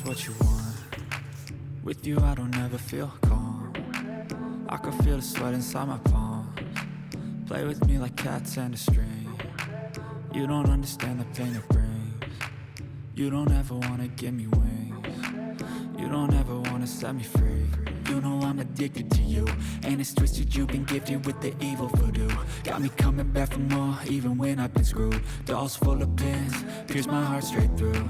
what you want. With you I don't ever feel calm. I can feel the sweat inside my palms. Play with me like cats and a string. You don't understand the pain it brings. You don't ever wanna give me wings. You don't ever wanna set me free. You know I'm addicted to you, and it's twisted, you've been gifted with the evil voodoo. Got me coming back for more, even when I've been screwed. Dolls full of pins, pierce my heart straight through.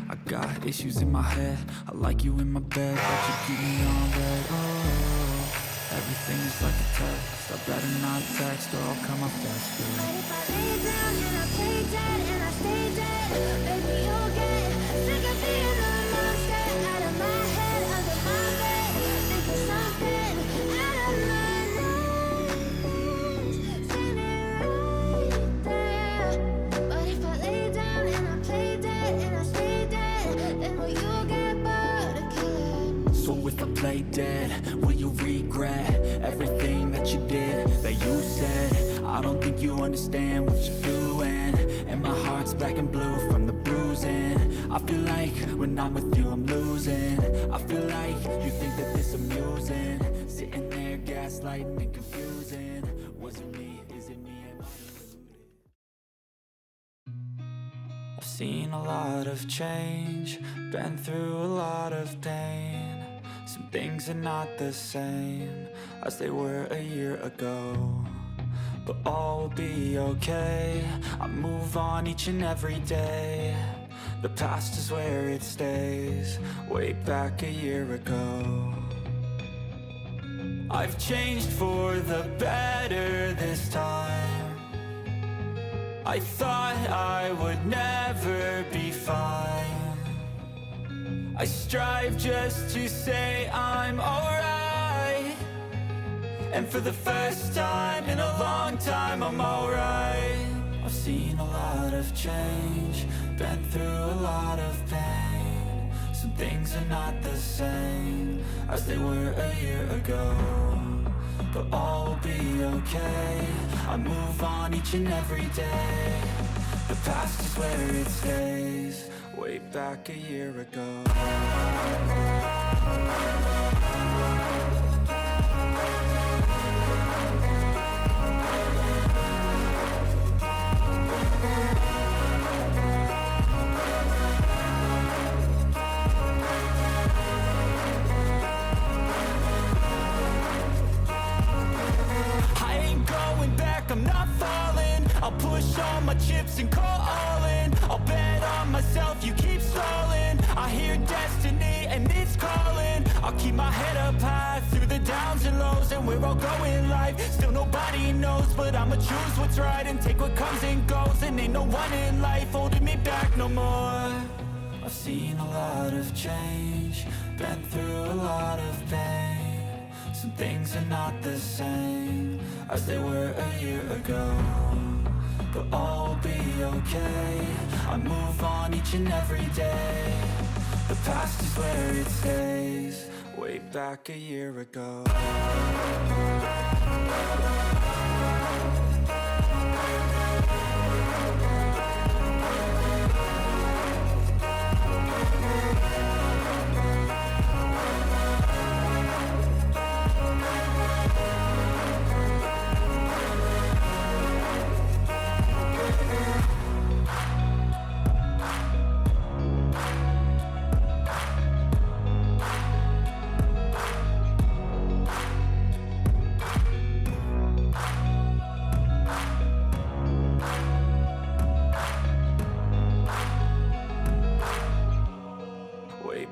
I got issues in my head, I like you in my bed, but you keep me on red. Oh, everything is like a test, I better not text or I'll come off desperate. But if I lay down and I play dead and I stay dead, baby you'll get sick of being the monster out of my head, under my bed, thinking something out of my nightmares, seen it right there. But if I lay down and I play dead and I stay dead, then will you get bored of killing? So if I play dead, will you regret everything that you did, that you said? I don't think you understand what you're doing, and my heart's black and blue from the bruising. I feel like when I'm with you I'm losing. I feel like you think that this amusing, sitting there gaslighting and confusing. Was it me? Is it me? Am I deluded? I've seen a lot of change, been through a lot of pain. Some things are not the same as they were a year ago, but all will be okay. I move on each and every day. The past is where it stays, way back a year ago. I've changed for the better this time. I thought I would never be fine. I strive just to say I'm alright, and for the first time in a long time I'm alright. I've seen a lot of change, been through a lot of pain. Some things are not the same as they were a year ago, but all will be okay. I move on each and every day. The past is where it stays, way back a year ago. I'm not falling, I'll push all my chips and call all in. I'll bet on myself, you keep stalling. I hear destiny and it's calling. I'll keep my head up high through the downs and lows, and we're all going life. Still nobody knows, but I'ma choose what's right and take what comes and goes. And ain't no one in life holding me back no more. I've seen a lot of change, been through a lot of pain. Some things are not the same as they were a year ago, but all will be okay. I move on each and every day. The past is where it stays, way back a year ago.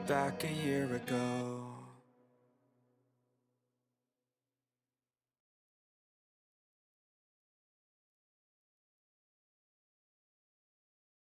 Back a year ago.